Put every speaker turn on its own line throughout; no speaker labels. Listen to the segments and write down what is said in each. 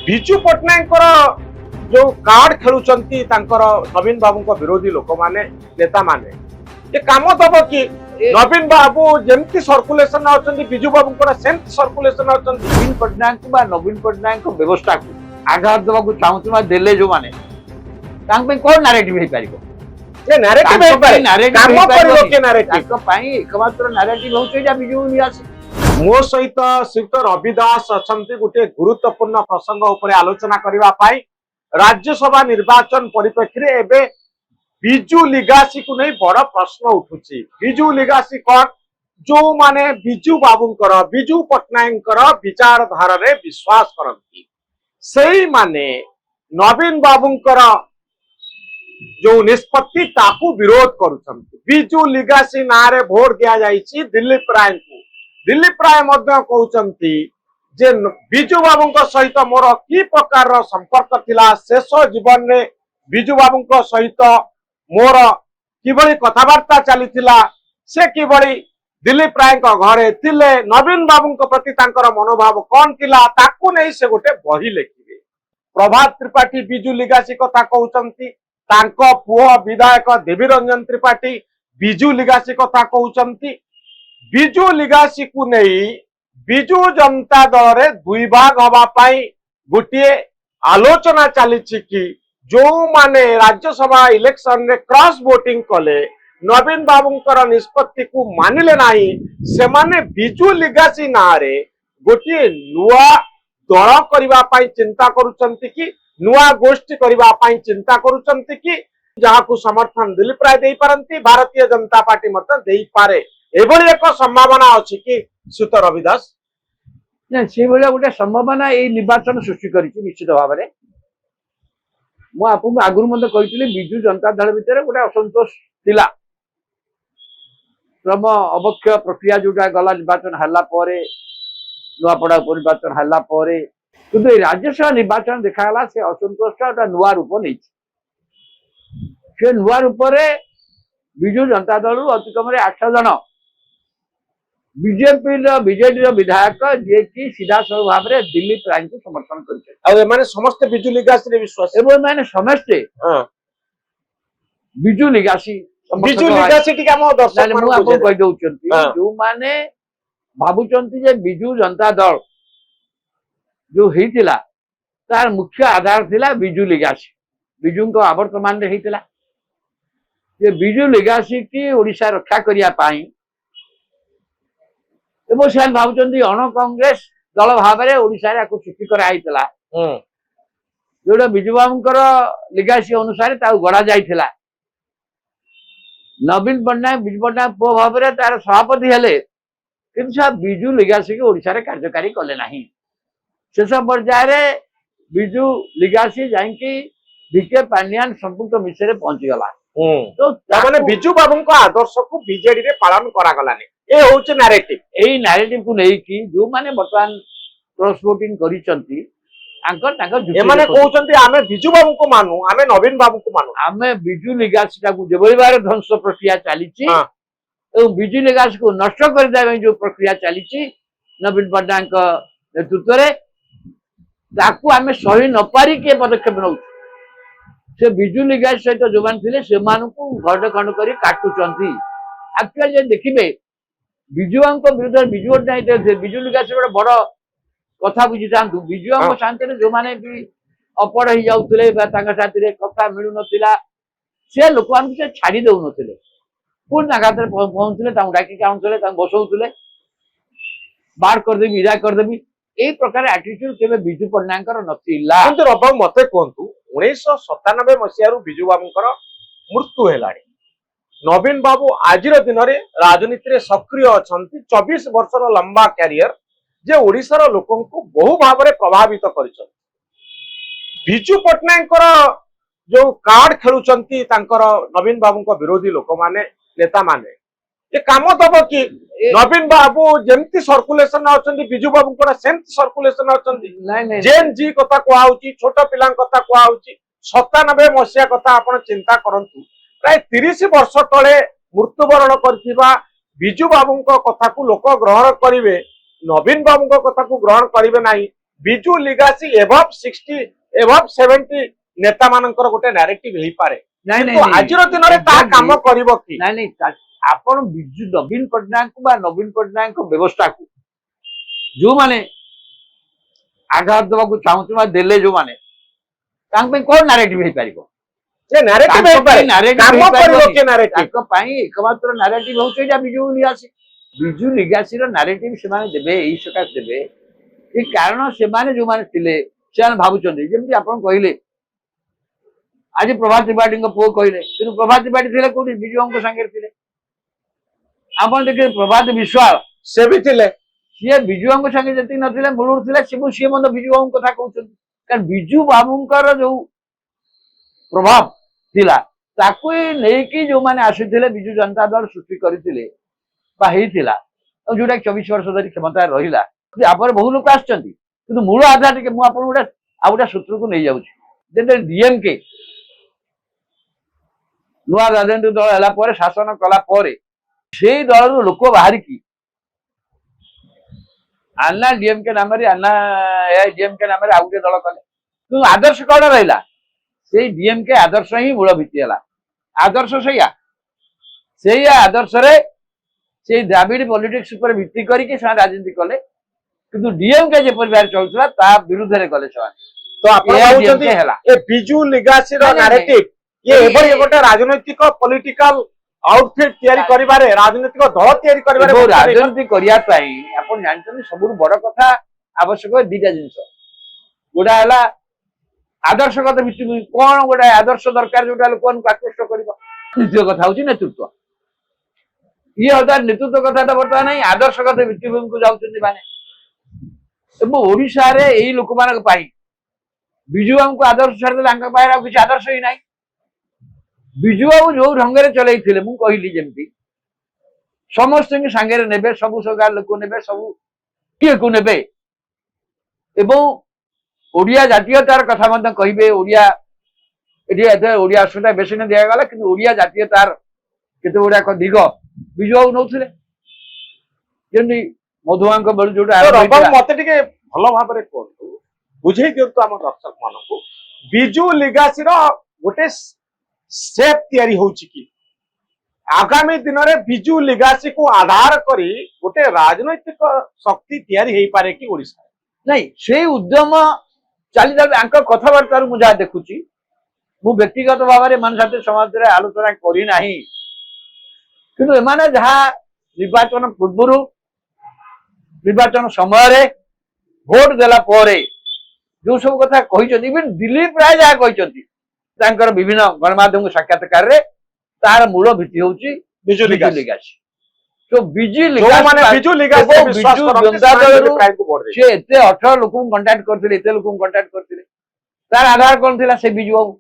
ବିଜୁ ପଟ୍ଟନାୟକଙ୍କର ଯୋଉ କାର୍ଡ ଖେଳୁଛନ୍ତି ତାଙ୍କର ନବୀନ ବାବୁଙ୍କ ବିରୋଧୀ ଲୋକମାନେ ନେତାମାନେ ଏ କାମ ଦବ କି? ନବୀନ ବାବୁ ଯେମିତି सर्कुलेशन ଅଛନ୍ତି ବିଜୁ ବାବୁଙ୍କର ସେମିତି सर्कुलेशन ଅଛନ୍ତି।
नवीन पट्टनायक बा नवीन पट्टनायक व्यवस्था को आघात देवाक चाहूँ देले जो माने कौन नारेटिव हो पारिबो
ए नैरेटिव है पारे काम करिवो के नैरेटिव
ताको पई एकमात्र नारेटिव होचे जा बिजू नियास
मो सहित श्रीयुक्त रवि दास अछंती गुटे गुरुत्वपूर्ण प्रसंग उपरे आलोचना करबा पाई राज्यसभा निर्वाचन परिप्रेक्षी एबे बिजू लिगासी को नहीं बड़ प्रश्न उठुची। बिजू लिगासी कौन? जो माने बिजू बाबूंकर बिजू पट्टनायकर विचारधारा रे विश्वास करती सही माने नवीन बाबूंकर जो निष्पत्ति ताकू विरोध करुछंती। बिजू लिगासी नारे भोट दिया जाइछि दिलीप राय को। दिलीप राय मध्य कहउछंती जे बिजू बाबूंक सहित मोर की प्रकार संपर्क थिला शेष जीवन रे बिजू बाबूंक सहित मोर किभଳି कथबार्ता चलीथिला से किभଳି दिलीप राय घरे थिले नवीन बाबूंक प्रति तांकर मनोभाव कौन थिला ताकू नहीं से गोटे बही लेखिबे। प्रभात त्रिपाठी बिजू लिगासी कथा कहउछंती तांको पुओ विधायक देवी रंजन त्रिपाठी बिजू लिगासी कथा कहउछंती। बिजू लिगासी को नहीं बिजू जनता दल रे दुई भाग हवा पाई गोटे आलोचना चली कि जो माने राज्यसभा इलेक्शन रे क्रॉस वोटिंग कले नवीन बाबूंकर निष्पत्ति को मानिले नाही से माने बिजू लिगासी नारे गोटे नुआ दल करबा पाई चिंता करूचंती कि नुआ गोष्ठी करबा पाई चिंता करूचंती कि जहाकू समर्थन दिलीप राय देई पारंती भारतीय जनता पार्टी मत देई पारे एभली एक संभावना अछि कि सुत रविदास
ना से भलिया गोटे संभावना ए निर्वाचन सृष्टि करिछि निश्चित भाव में मु आपको आगुरी मत कही बिजू जनता दल भितर गोटे असंतोष थिला क्रम अवक्षय प्रक्रिया जोटा गला निर्वाचन हल्ला परे नुआपड़ा निर्वाचन हल्ला परे किंतु राज्यसभा निर्वाचन देखागला से असंतोषटा गोटे नुआ रूप नहीं से नुआ रूप बिजू जनता दल अति कम 8 जन बीजेपी बीजेडी विधायक जे कि सीधा सब भाव में दिलीप राय को समर्थन कर
समस्त बिजू लिगासी रे विश्वास
मैंने समस्ते बिजू लिगासी
बिजू लिगासी टिका मो दर्शक
मु आपको कहि दउचंती जो माने भाबुचंती जे बिजू जनता दल जो हेतिला तार मुख्य आधार थिला बिजू लिगासी बिजू को आवर्तमान रे हेतिला जे बिजू लिगासी की ओडिसा रक्षा करिया पाई एवं से भावुचंती अण कांग्रेस दल भाव में ओडिसा रे को सृष्टि कराइतला जोटा बिजू बाबूंकर लिगासी अनुसार ताऊ गढ़ा जाइथिला नवीन पट्टनायक बिजू पट्टनायक पो भाव में तार सभापति हेले किंतु बिजू लिगासी के ओडिसा रे कार्यकारी कले नाही शेष पर्याय बिजू लिगासी जाइकी बीके पांडियान संपुक्त मिश्र पहुंची गला
तो माने बिजू बाबूंक आदर्श को बीजेडी रे पालन करा गलानी ए होचे नैरेटिव
एई नैरेटिव को नै कि जो माने वर्तमान क्रॉस वोटिंग करिसंती ए
माने कहउचंती आमे बिजू बाबू को मानु आमे नवीन बाबू को मानु
आमे बिजू लिगासी को जेबोली बारे ध्वंस प्रक्रिया चलीची एवं बिजू लिगासी को नष्ट कर देबे जो प्रक्रिया चलीची नवीन पट्टनायक नेतृत्व रे ताकू आमे सही न पारी के पदक्षेप नउ से बिजू लिगासी सहित जो मान थिले से मान को घड़ खंड करी काटुचंती एक्चुअली जे देखिबे बिजुआंक विरुद्ध बिजू पट्टनायक बिजू लिगासी गोटे बड़ कथा बुझी थांतु बिजुआंक शांति जो माने भी अपड़ ही जाउतले साथी रे कथा मिलु नथिला से लोक मान से छाड़ी दउ नथिले पूर्ण आघात रे पहुंचले ता डाकी काउंसले ता बसौतले बार कर देबी विदा कर देबी ए प्रकार एटीट्यूड केबे बिजू पट्टनायकर नथिला
किंतु रबाबू मते कोंतु 1997 मसियारू बिजू बाबूंकर मृत्यु हेलाणी नवीन बाबू आज दिन में राजनीति रे सक्रिय अछंती 24 वर्षर लंबा कैरियर जे ओडिशार लोकन को बहु भाव में प्रभावित करिसं बिजू पट्टनायकर जो कार्ड खेलुचंती तांकर नवीन बाबूंक विरोधी लोक माने नेता माने ये काम दब कि नवीन बाबू जेमती सर्कुलेशन अछंती बिजू बाबूंकर सेमती सर्कुलेशन अछंती जेन जी कथा कोआउची छोट पिलां कथा कोआउची 97 मसिया कथा आपण चिंता करंतु प्राय 30 वर्ष तले मृत्युवरण करथिबा बिजू बाबूंक कथा को लोक ग्रहण करिवे नवीन बाबूंक कथा को ग्रहण करिवे नाही ବିଜୁ ଲିଗାସି ଏଭବ 60 ଏଭବ 70 ନେତା ମାନଙ୍କର ଗୋଟେ ନାରେଟିଭ ହେଇପାରେ
ନାଇଁ
କିନ୍ତୁ
ନାଇଁ
ଆଜିର ଦିନରେ ତାହା କାମ କରିବ କି?
ନାଇଁ ନାଇଁ ଆପଣ ବିଜୁ ନବୀନ ପଟ୍ଟନାୟକ ବା ନବୀନ ପଟ୍ଟନାୟକ ବ୍ୟବସ୍ଥାକୁ ଯୋଉମାନେ ଆଘାତ ଦେବାକୁ ଚାହୁଁଥିବା ଦେଲେ ଯୋଉମାନେ ତାଙ୍କ ପାଇଁ କଣ ନାରେଟିଭ ହେଇପାରିବ?
ଯେ ନାରେଟିଭ ହେଇପାରେ କାମ କରିବ କି ନାରେଟିଭ?
ତାଙ୍କ ପାଇଁ ଏକମାତ୍ର ନାରେଟିଭ ହଉଛି ଏଇଟା ବିଜୁ ଲିଗାସି। ବିଜୁ ଲିଗାସିର ନାରେଟିଭ ସେମାନେ ଦେବେ ଏଇ ସକାଶ ଦେବେ ଏ କାରଣ ସେମାନେ ଯୋଉମାନେ ଥିଲେ ସେମାନେ ଭାବୁଛନ୍ତି ଯେମିତି ଆପଣ କହିଲେ ଆଜି ପ୍ରଭାତ ତ୍ରିପାଠୀଙ୍କ ପୁଅ କହିଲେ କିନ୍ତୁ ପ୍ରଭାତ ତ୍ରିପାଠୀ ଥିଲେ କୋଉଠି ବିଜୁବାବୁଙ୍କ ସାଙ୍ଗରେ ଥିଲେ। ଆପଣ ଦେଖିଲେ ପ୍ରଭାତ ବିଶ୍ୱାଳ
ସେ ବି ଥିଲେ
ସିଏ ବିଜୁବାବୁଙ୍କ ସାଙ୍ଗେ ଯେତିକି ନଥିଲେ ମୂଳରୁ ଥିଲେ ସିଏ ମଧ୍ୟ ବିଜୁବାବୁଙ୍କ କଥା କହୁଛନ୍ତି କାରଣ ବିଜୁ ବାବୁଙ୍କର ଯୋଉ ପ୍ରଭାବ ଥିଲା ତାକୁ ନେଇକି ଯୋଉମାନେ ଆସିଥିଲେ ବିଜୁ ଜନତା ଦଳ ସୃଷ୍ଟି କରିଥିଲେ ବା ହେଇଥିଲା ଆଉ ଯୋଉଟା 24 ବର୍ଷ ଧରି କ୍ଷମତାରେ ରହିଲା ତାପରେ ବହୁ ଲୋକ ଆସିଛନ୍ତି କିନ୍ତୁ ମୂଳ ଆଧାର ଟିକେ ମୁଁ ଆପଣଙ୍କୁ ଗୋଟେ ଆଉ ଗୋଟେ ସୂତ୍ରକୁ ନେଇଯାଉଛି ଯେତେବେଳେ ଡିଏମକେ ନୂଆ ରାଜନୈତିକ ଦଳ ହେଲା ପରେ ଶାସନ କଲା ପରେ ସେଇ ଦଳରୁ ଲୋକ ବାହାରିକି ଆନ୍ନା ଡିଏମକେ ନାମରେ ଆନ୍ନା ଡିଏମକେ ନାମରେ ଆଉ ଗୋଟେ ଦଳ କଲେ କିନ୍ତୁ ଆଦର୍ଶ କଣ ରହିଲା ସେଇ ଡିଏମକେ ଆଦର୍ଶ ହିଁ ମୂଳ ଭିତ୍ତି ହେଲା ଆଦର୍ଶ ସେଇଆ ଆଦର୍ଶରେ ସେଇ ଦ୍ରାବିଡ ପଲିଟିକ୍ସ ଉପରେ ଭିତ୍ତି କରିକି ସେମାନେ ରାଜନୀତି କଲେ କିନ୍ତୁ ଡିଏମକେ ଯେପରି ଭାବରେ ଚଳୁଥିଲା ତା ବିରୁଦ୍ଧରେ କଲେ ସେମାନେ
ତ ଆପଣ ଭାବୁଛନ୍ତି
ହେଲା
ଏ ବିଜୁ ଲିଗାସିର ନାରେଟିଭ ये एभଳି ଗୋଟେ ରାଜନୈତିକ ପଲିଟିକାଲ ଆଉଟଫିଟ ତିଆରି କରିବାରେ ରାଜନୈତିକ ଦଳ ତିଆରି କରିବାରେ
ରାଜନୀତି କରିବା ପାଇଁ ଆପଣ ଜାଣିଛନ୍ତି ସବୁଠୁ ବଡ କଥା ଆବଶ୍ୟକ ଦିଟା ଜିନିଷ ଗୋଟା ହେଲା ଆଦର୍ଶଗତ ଭିତ୍ତିଭୂମି କଣ ଗୋଟେ ଆଦର୍ଶ ଦରକାର ଯୋଉଟା ଲୋକମାନଙ୍କୁ ଆକୃଷ୍ଟ କରିବ ଦ୍ୱିତୀୟ କଥା ହଉଛି ନେତୃତ୍ୱ ଇଏ ହଜାର ନେତୃତ୍ୱ କଥାଟା ବର୍ତ୍ତମାନ ନାହିଁ ଆଦର୍ଶଗତ ଭିତ୍ତିଭୂମିକୁ ଯାଉଛନ୍ତି ମାନେ ଏବଂ ଓଡିଶାରେ ଏଇ ଲୋକମାନଙ୍କ ପାଇଁ ବିଜୁବାବୁଙ୍କୁ ଆଦର୍ଶ ଛାଡ଼ିଦେଲେ ତାଙ୍କ ପାଖରେ ଆଉ କିଛି ଆଦର୍ଶ ହିଁ ନାହିଁ ବିଜୁବାବୁ ଯୋଉ ଢଙ୍ଗରେ ଚଲେଇଥିଲେ ମୁଁ କହିଲି ଯେମିତି ସମସ୍ତଙ୍କୁ ସାଙ୍ଗରେ ନେବେ ସବୁ ପ୍ରକାର ଲୋକ ନେବେ ସବୁ କିଏକୁ ନେବେ ଏବଂ ଓଡିଆ ଜାତୀୟତାର କଥା ମଧ୍ୟ କହିବେ ଓଡିଆ ଏଠି ଏତେ ଓଡିଆ ଆସୁବିଧା ବେଶୀ ନ ଦିଆଗଲା କିନ୍ତୁ ଓଡିଆ ଜାତୀୟତାର କେତେ ଗୁଡାକ ଦିଗ ବିଜୁବାବୁ ନଉଥିଲେ ଯେମିତି ମଧୁବାବୁଙ୍କ ବେଳୁ ଯୋଉଟା
ମତେ ଟିକେ ଭଲ ଭାବରେ କୁହନ୍ତୁ ବୁଝେଇ ଦିଅନ୍ତୁ ଆମ ଦର୍ଶକ ମାନଙ୍କୁ ବିଜୁ ଲିଗାସିର ଗୋଟେ सेप तैयारी होची कि आगामी दिन में बिजु लिगासी को आधार करी गोटे राजनैतिक शक्ति तैयारी हो पारे कि ओडिशा
नहीं से उद्यम चली जाए कथबार्तार मुझे देखुची मु व्यक्तिगत भाव में मान साथ समाज रे आलोचना करी नाही किंतु एमाने जहा निर्वाचन पूर्व निर्वाचन समय रे भोट देला पोरे जो सब कथा कहि इवन दिलीप राय जहा कहि ତାଙ୍କର ବିଭିନ୍ନ ଗଣମାଧ୍ୟମ ସାକ୍ଷାତକାରରେ ତାର ମୂଳ ଭିତ୍ତି ହେଉଛି ବିଜୁ ଲିଗାସି ତ ବିଜୁ ଲିଗାସି ଏତେ 18 ଲୋକଙ୍କୁ କଣ୍ଟାକ୍ଟ କରିଥିଲେ ଏତେ ଲୋକଙ୍କୁ କଣ୍ଟାକ୍ଟ କରିଥିଲେ ତାର ଆଧାର କଣ ଥିଲା ସେ ବିଜୁ ବାବୁ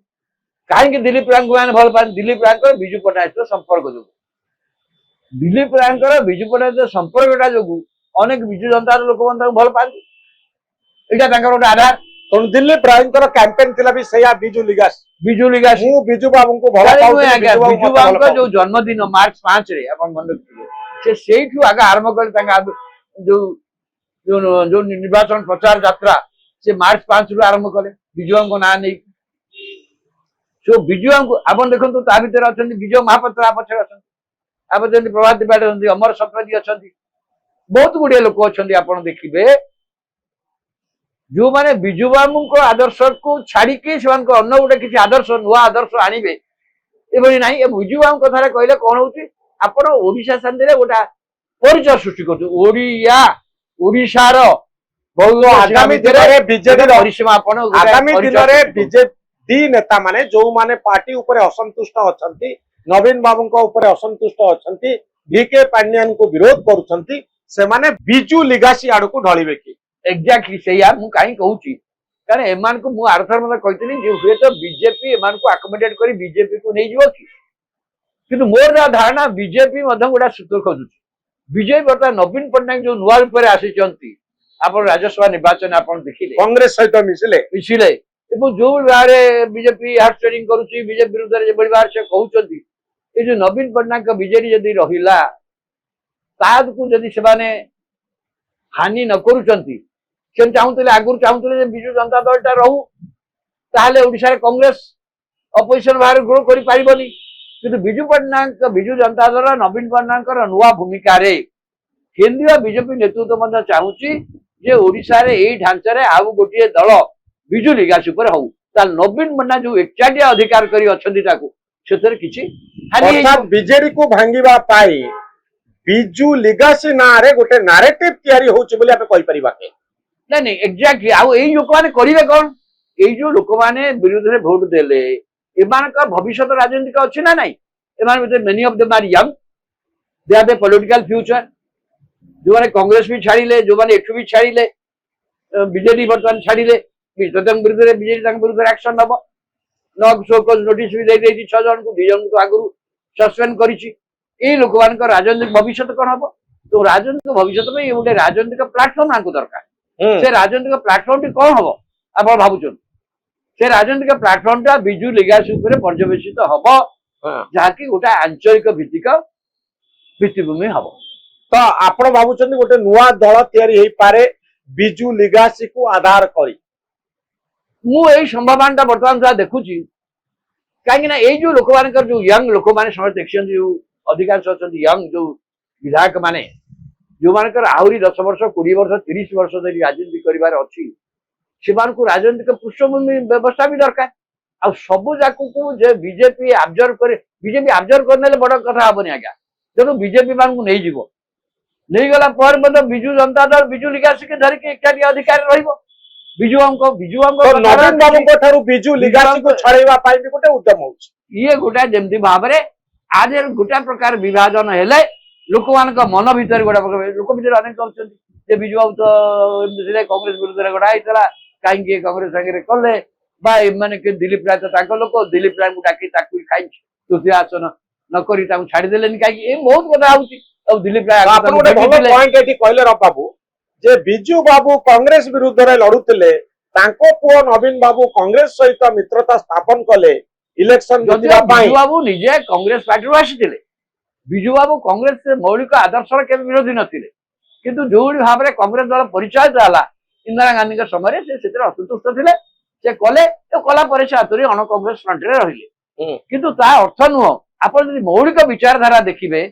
କାହିଁକି ଦିଲ୍ଲୀପ ରାୟଙ୍କୁ ମାନେ ଭଲ ପାଆନ୍ତି ଦିଲ୍ଲୀପ ରାୟଙ୍କର ବିଜୁ ପଟ୍ଟନାୟକ ସମ୍ପର୍କ ଯୋଗୁଁ ଦିଲ୍ଲୀପ ରାୟଙ୍କର ବିଜୁ ପଟ୍ଟନାୟକ ସମ୍ପର୍କଟା ଯୋଗୁଁ ଅନେକ ବିଜୁ ଜନତାର ଲୋକମାନେ ତାଙ୍କୁ ଭଲ ପାଆନ୍ତି ଏଇଟା ତାଙ୍କର ଗୋଟେ ଆଧାର
ତେଣୁ ଦିଲ୍ଲୀପ ରାୟଙ୍କର କ୍ୟାମ୍ପେନ୍ ଥିଲା ବି ସେଇଆ ବିଜୁ ଲିଗାସି ମୁଁ ବିଜୁ ବାବୁଙ୍କୁ ଭଲ ପାଉଥିଲି
ବିଜୁ ବାବୁଙ୍କ ଯୋଉ ଜନ୍ମଦିନ ମାର୍ଚ୍ଚ 5 ରେ ଆପଣ ମନେ ରଖିଥିବେ ସେ ସେଇଠୁ ଆଗ ଆରମ୍ଭ କରି ତାଙ୍କ ଯୋଉ ଯୋଉ ନିର୍ବାଚନ ପ୍ରଚାର ଯାତ୍ରା ସେ ମାର୍ଚ୍ଚ 5 ରୁ ଆରମ୍ଭ କଲେ ବିଜୁ ବାବୁଙ୍କ ନାଁ ନେଇକି ଯୋଉ ବିଜୁ ବାବୁଙ୍କୁ ଆପଣ ଦେଖନ୍ତୁ ତା ଭିତରେ ଅଛନ୍ତି ବିଜୟ ମହାପାତ୍ର ପଛରେ ଅଛନ୍ତି ଆପଣ ଯେମିତି ପ୍ରଭାତ ତ୍ରିପାଠୀ ଅଛନ୍ତି ଅମର ଶତପଥୀ ଅଛନ୍ତି ବହୁତ ଗୁଡିଏ ଲୋକ ଅଛନ୍ତି ଆପଣ ଦେଖିବେ जो माने बिजु बाबू आदर्श को छाड़ी से अन्न गोटे किसी आदर्श नुआ आदर्श आनिबे एभली नहीं बिजु बाबू कथा कहले कौन होची आपण ओडिशा सामने गोटा परिचय सृष्टि कर ओडिया ओडिशार
आगामी दिन में बीजेपी नेता माने जो माने पार्टी ऊपर असंतुष्ट अछंती नवीन बाबू ऊपर असंतुष्ट अछंती वीके पांड्यान को विरोध करूछंती से माने बिजु लिगासी आड़ को ढलिबे कि
एक्जाक्टली सैया मु काई कहूची कारण एमान को मु आरथर मतलब कहतनी जे हुए तो बीजेपी एमान को अकोमोडेट करी बीजेपी को नहीं जीवो कि किंतु मोर धारणा बीजेपी मधम गोटा सूत्र खोजुची बीजेपी बता नवीन पट्टनायक जो नुआ रूप में आसीचंती आपण राज्यसभा निर्वाचन आपण देखिले
कांग्रेस सहित मिसिले
एवं जो बारे बीजेपी हार्ट ट्रेडिंग करूची बीजेपी विरुद्ध रे बड़ी बार से कहउचंती ए जो नवीन पट्टनायक बीजेडी यदि रहिला ताद को यदि सेबाने हानि न करूचंती से चाहूले आगुरी चाहूले विजु जनता दलटा रहू ताहले ओडिशा रे कांग्रेस अपोजिशन बाहर ग्रो करि पारिबनी किंतु विजु पट्टनायक विजु जनता दल नवीन पट्टनायक नुआ भूमिका रे केंद्रीय बीजेपी नेतृत्व मध्य चाहूची जे ओडिशा रे एई ढांचा रे आउ गोटिए दल विजु लिगासी पर हौ ताल नवीन पट्टनायक जो एकचाटिया अधिकार करी अछंती ताकू सेतरे किछि हानि
अर्थात बीजेडी को भांगिबा पाई बिजु लिगासी ना रे गोटे नारेटिव तयारी होउची बोली आपे कहि परिबा के
नहीं नहीं एक्जाक्टली आउ एई लोक माने करिवे कोन एई जो लोक माने विरोध रे वोट देले एमानकर भविष्य राजनीतिक अछि ना नहीं एमान with many of them are young they have a political future जो माने कांग्रेस भी छाड़िले जो माने एठु भी छाड़िले बीजेडी वर्तमान छाड़िले तदन विरुद्ध रे बीजेडी तंग विरुद्ध एक्शन नबो नॉक शोकज नोटिस भी दे देछि 6 जन को 2 जन को आगु सस्पेंड करिछि ए लोक मानकर राजनीतिक भविष्य कोन हबो तो राजनीतिक भविष्य में ये गोटे राजनीतिक प्लेटफॉर्म आंकु दरकार से राजनीतिक प्लेटफॉर्म टी कोन हबो आप भाबुछन से राजनीतिक प्लेटफॉर्म टा बिजु लिगासी ऊपर पर्यवेक्षित हबो जहा कि गोटे आंचलिक भित्तिक भित्तिभूमि हबो
तो आपण भाबुछन गोटे नुआ दल तयारी हेई पारे बिजु लिगासी को आधार करी
मु एई संभावना वर्तमान जा देखुची काहे ना एई जो लोक मानकर जो यंग लोक माने समझ देखछन जो अधिकांश अछंती यंग जो विधायक माने जो मानकर आहुरी 10 वर्ष 20 वर्ष 30 वर्ष धरि राजनीति करिवार अछि सेमान को राजनीतिक पृष्ठभूमि व्यवस्था भी दरकार आ सब जाकू को जे बीजेपी ऑब्जर्व करे बीजेपी ऑब्जर्व करने बड़ कथा हबनी आज्ञा तेणु बीजेपी मान को नहीं जीवो नहीं गला पर मतलब बिजु जनता दल बिजु लिगासी के धरि के एकटाटी अधिकार रहिबो बिजु अंको
तो नवीन बाबू को थारु बिजु लिगासी को छड़ेवा पाई भी गोटे उद्यम होउछ
ये गोटा जेमती भाबरे आज गोटा प्रकार विभाजन हेले लोक मानक मन भीतर गोटा लोक भीतर अनेक कहउछन जे बिजु बाबू तो एमती कांग्रेस विरुद्ध रे गोटा आइतला काई के कांग्रेस संगे कले बा माने के दिलीप राय तो ताको लोक दिलीप राय को डाकी ताकू खाइ तृतीय आसन न करी ताकू छाड़ी देलेनी काई ए बहुत कथा आउची अब दिलीप राय
आपण गोटे भलो पॉइंट एठी कहले र बाबू जे बिजु बाबू कांग्रेस विरुद्ध रे लडुतले तांको पुओ नवीन बाबू कांग्रेस सहित मित्रता स्थापन कले इलेक्शन जितबा पाई
बिजु बाबू निजे कांग्रेस पार्टी आसीथिले बिजु बाबू कांग्रेस से मौलिक आदर्श के विरोधी नथिले किंतु जोड़ी भाबरे कांग्रेस दल परिचय जाला इंदिरा गांधी के समय से सेतिर असंतुष्ट थिले से कले तो कला परे से आतुरी अन कांग्रेस फ्रंट रे रहिले किंतु ता अर्थ नुह आपण यदि मौलिक विचारधारा देखिबे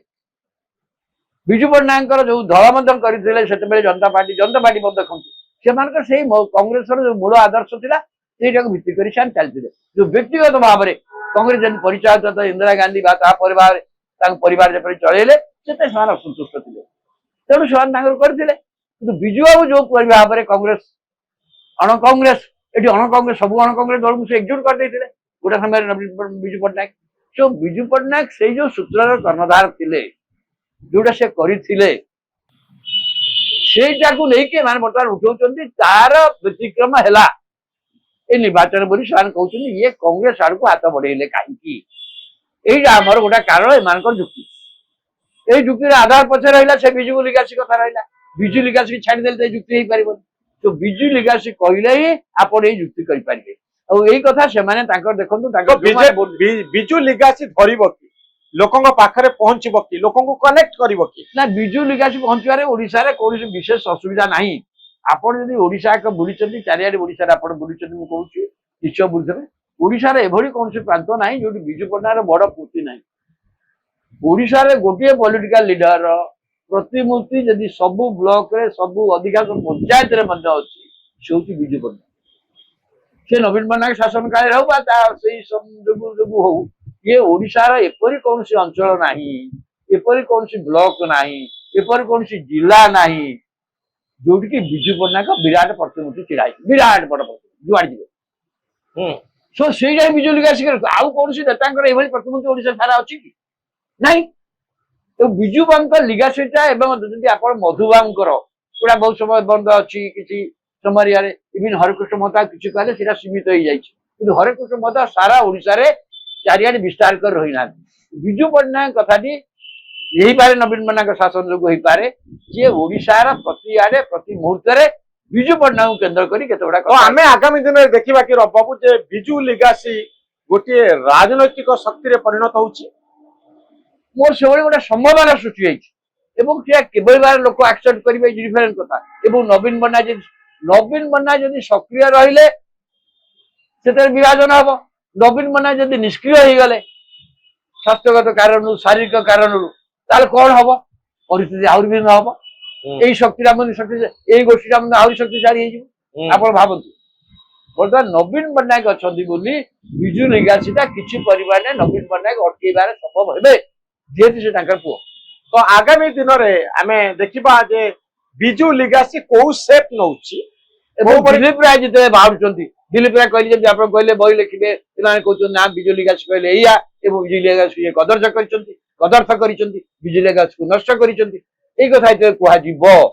बिजु पट्टनायक जो दल मध्यम करथिले सेते बेले जनता पार्टी मध्य देखंतु सेमानकर सेही कांग्रेस जो मूल आदर्श थिला सेटा को भित्ति करी सान चलथिले जो व्यक्तिगत भाव रे कांग्रेस जन परिचय तो इंदिरा गांधी बा ता परिवार जेपरि चलेले सेते समान असंतुष्ट थिले तेणु समान तांकर करथिले किंतु बिजु बाबू जो भाव रे कांग्रेस अण कांग्रेस एटी अण कांग्रेस सब अण कांग्रेस दल को से एकजुट कर देथिले गोटा समय बिजु पट्टनायक जो बिजु पट्टनायक से जो सूत्रर कर्णधार थिले जोटा से करिथिले सेटा को लेके मान बर्तमान उठाउछन्ती तार व्यतिक्रम हैला ए निर्वाचन बोली सान कहउछन्ती ये कांग्रेस आड़ को हाथ बढ़ेले काहेकि एटा हमर गोटा कारण एमानकर जुक्ति ए जुक्ति आधार पछे रहिला से बिजु लिगासी कथा रहिला बिजु लिगासी छाड़ी देले जुक्ति हेई परिबो तो बिजु लिगासी कहिले ही आपण ए जुक्ति करि परिबे और एई कथा से माने तांकर देखंतु तांकर
बिजु लिगासी धरिबो कि लोकंग पाखरे पहुंचबो कि लोकंग कनेक्ट करिवो कि
ना बिजु लिगासी पहुंचवारे ओडिसा रे कोनोसी विशेष असुविधा नाही आपण यदि ओडिसा के बुलिचंती चारियाडे ओडिसा रे आपण बुलिचंती मु कहूची निश्चय बुलिथबे ओडिसा रे एभली कोनोसी प्रांत नाही जोटी बिजु पट्टनायक बड़ पूर्ति नाही ओडिसा रे गोटिए पॉलिटिकल लीडर प्रतिमूर्ति यदि सब ब्लॉक रे सब अधिकांश पंचायत रे मध्य अछि सेउची बिजु पट्टनायक से नवीन पट्टनायक शासन काल रहू बा सेही संजोगु हो ये ओडिसा रे एपरि कोनोसी अंचल नाही एपरि कोनोसी ब्लॉक नाही एपरि कोनोसी जिला नाही जोटी कि बिजु पट्टनायक विराट प्रतिमूर्ति चिराई विराट बड़ प्रतिमूर्ति जुआड़ जिवे सो सेई जाय बिजु लिगासी आउ कोनोसी नेतांकर एभली प्रतिमूर्ति ओडिसा सारा अछि कि नाही तो बिजु बांकर लिगासीटा एवं जदि आपण मधुबांकर पूरा बहुत समय बंद अछि किछि समरिया रे इबिन हरकृष्ण महता किछि कहले सेटा सीमित होई जाय किंतु हरकृष्ण महता सारा ओडिसा रे चारियाडे विस्तार कर रहिना बिजु पट्टनायक कथाटी यही पारे नवीन पट्टनायक शासन जो होई पारे जे ओडिसा रा प्रति आडे प्रति मुहूर्त रे बिजु पट्टनायक केंद्र करी केतोडा
तो आमे आगामी दिन रे देखिबा कि बाबू जे बिजु लिगासी गोटे राजनैतिक शक्ति रे परिणत होउची
मोर सेवळे गोटे संभावना सृष्टि होइछि एवं किया केबल बार लोक एक्सेप्ट करिवे डिफरेंट कथा एवं नवीन पट्टनायक नवीन पट्टनायक जदि सक्रिय रहिले से विभाजन हम नवीन पट्टनायक जदि निष्क्रिय हो गले स्वास्थ्यगत कारण शारीरिक कारण कौन हम परिस्थिति आहरी भी हम यही शक्ति शक्ति गोष्ठी आहरी शक्तिशाली आप भावतु बर्तमान नवीन पट्टनायक अच्छा विजु लिगासीटा किसी परिमाण नवीन पट्टनायक अटकेबार संभव हे जेहेतु से पुओ
तो आगामी दिन में आम देखा जे विजु लिगासी कौ सेप नौची
दिलीप राय जिते बाहर दिलीप राय कहले आप कहले बही लिखे कहते ना विजु लिगासी कहले या विजु लिगासी कदर्थ कर विजु लिगासी को नष्ट कर कथा कह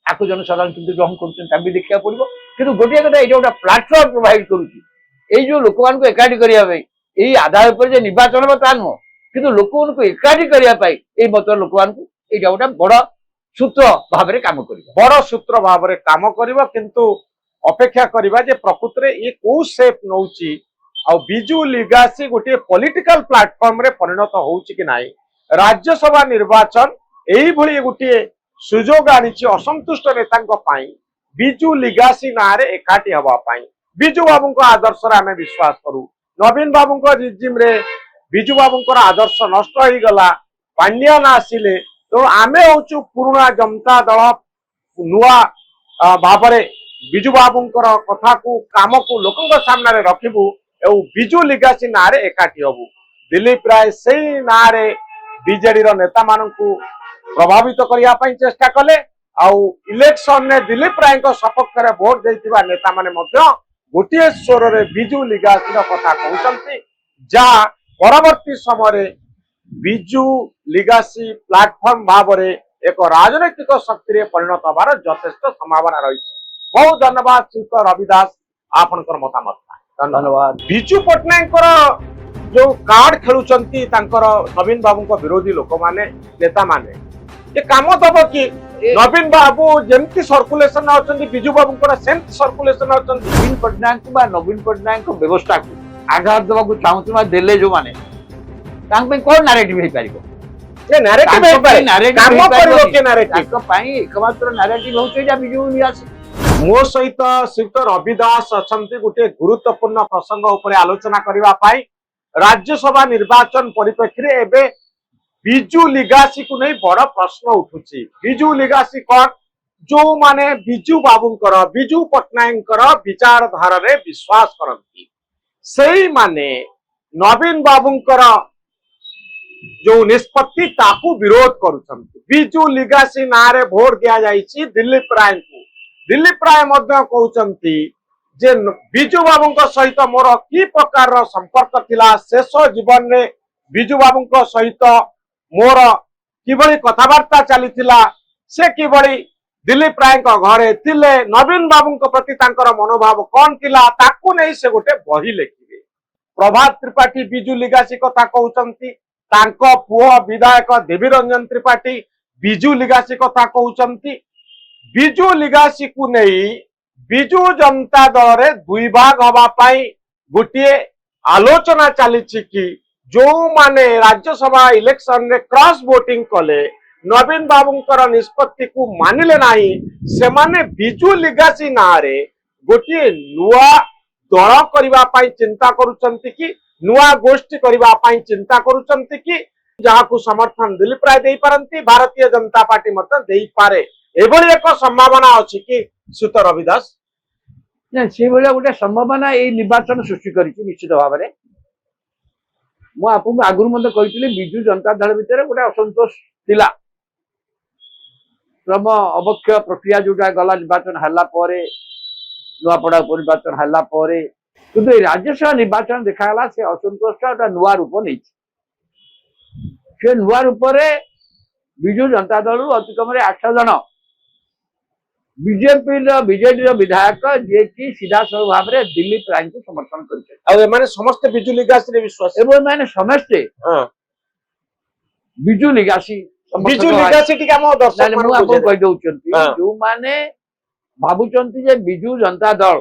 आपको जनसाधारण किंतु ग्रहण कर देखा पड़ो कि गोटे कथा ये गोटे प्लाटफर्म प्रोवाइड करुच्ची जो लोक मान एकाठी करने यही आधार पर निर्वाचन ता नुह कि लोक एकाठी करने मत लोक मान गोटे बड़ सूत्र भाव में काम कर
बड़ सूत्र भाव में काम किंतु अपेक्षा करवा जे प्रकृत में ये कौ सेप नौची आ विजु लिगासी गोटे पॉलिटिकल प्लेटफॉर्म रे परिणत होउची कि नाही राज्यसभा निर्वाचन यही भली गोटे सुजोग आनी असंतुष्ट नेता विजु लिगासी ना रे एकाठी हवा पाई विजु बाबू आदर्श आम विश्वास करू नवीन बाबू रिजिम रे विजु बाबू आदर्श नष्ट हो गला पांड्यान आसिले तो आम हूँ पुराणा जनता दल नुआ भाव विजु बाबू कथा को काम को लोक सामने रखबू एवं विजु लिगासी ना रे एकाठी हबू दिलीप राय से ना रे बीजेडी नेता मानू प्रभावित करने चेष्टा कले इलेक्शन ने दिलीप राय सपक्ष में भोट देता नेता माने गोटे स्वर रे विजु लिगासी कथा कहते जहाँ परवर्ती समय विजु लिगासी प्लेटफॉर्म भाव में एक राजनैतिक शक्ति परिणत हबार यथेष्ट संभावना रही बहुत धन्यवाद श्रीयुत रविदास आपनकर मतामत
धन्यवाद
विजु पट्टनायक जो कार्ड खेलुचंती नवीन बाबू विरोधी लोक माने नेता माने ये काम दब कि नवीन बाबू जमती सर्कुलेशन अच्छा विजु बाबू सेमती सर्कुलेशन अच्छा
नवीन पट्टनायक नवीन पट्टनायक व्यवस्था को आघात देवा चाहूँ देले जो माने कौन नारेटिव हो पार एकमात्र नारेटिव हूँ विजु लिगासी
मो सहित श्रीयुत रविदास अच्छा गोटे गुरुत्वपूर्ण प्रसंग उपर आलोचना करने राज्यसभा निर्वाचन परिप्रेक्षी एवं विजु लिगासी को नहीं बड़ प्रश्न उठुची विजु लिगासी कौन जो माने विजु बाबूंकर विजु पट्टनायकर विचारधारा रे विश्वास करती सही माने नवीन बाबूंकर जो निष्पत्ति ताकू विरोध करुछंती विजु लिगासी ना रे भोट दिया जाइछि दिलीप राय को दिलीप राय मध्य कहउछंती जे विजु बाबूंक सहित मोर की प्रकार संपर्क थिला शेष जीवन रे विजु बाबूंक सहित मोर किभली कथबार्ता चलीथिला से किभली दिलीप राय घरे थिले नवीन बाबूंक प्रति तांकर मनोभाव कौन थिला ताकू नहीं से गोटे बही लिखिबे प्रभात त्रिपाठी विजु लिगासी कथा कहउछंती तांको पुओ विधायक देवी रंजन त्रिपाठी विजु लिगासी कथा कहउछंती विजु लिगासी को नहीं विजु जनता दल रे दुई भाग हवा पाई गोटे आलोचना चली कि जो माने राज्यसभा इलेक्शन रे क्रॉस वोटिंग कले नवीन बाबूंकर निष्पत्ति को मानिले नाही से माने विजु लिगासी ना रे गोटे नुआ दल करबा पाई चिंता करूचंती कि नुआ गोष्ठी करबा पाई चिंता करूचंती कि जहाँ को समर्थन दिलीप राय दे पारंती भारतीय जनता पार्टी मत दे पारे एभली एक संभावना अछि कि सुत रविदास
से भाया गोटे संभावना ये निर्वाचन सृष्टि करिछि निश्चित भाव में मु आपको आगुरी मत कही विजु जनता दल भितर गोटे असंतोष थिला क्रम अवक्ष प्रक्रिया जोटा गला निर्वाचन हल्ला परे नुआपड़ा निर्वाचन हल्ला परे किंतु राज्यसभा निर्वाचन देखागला से असंतोषटा गोटे नुआ रूप नहीं से नुआ रूप विजु जनता दल अति कम 8 जन बीजेपी बीजेडी विधायक जे कि सीधा सब भाव में दिलीप राय को समर्थन कर
समस्त विजु लिगासी विश्वास
समस्ते विजु लिगासी
विजु लिगासी
जो माने भावुचंती जे विजु जनता दल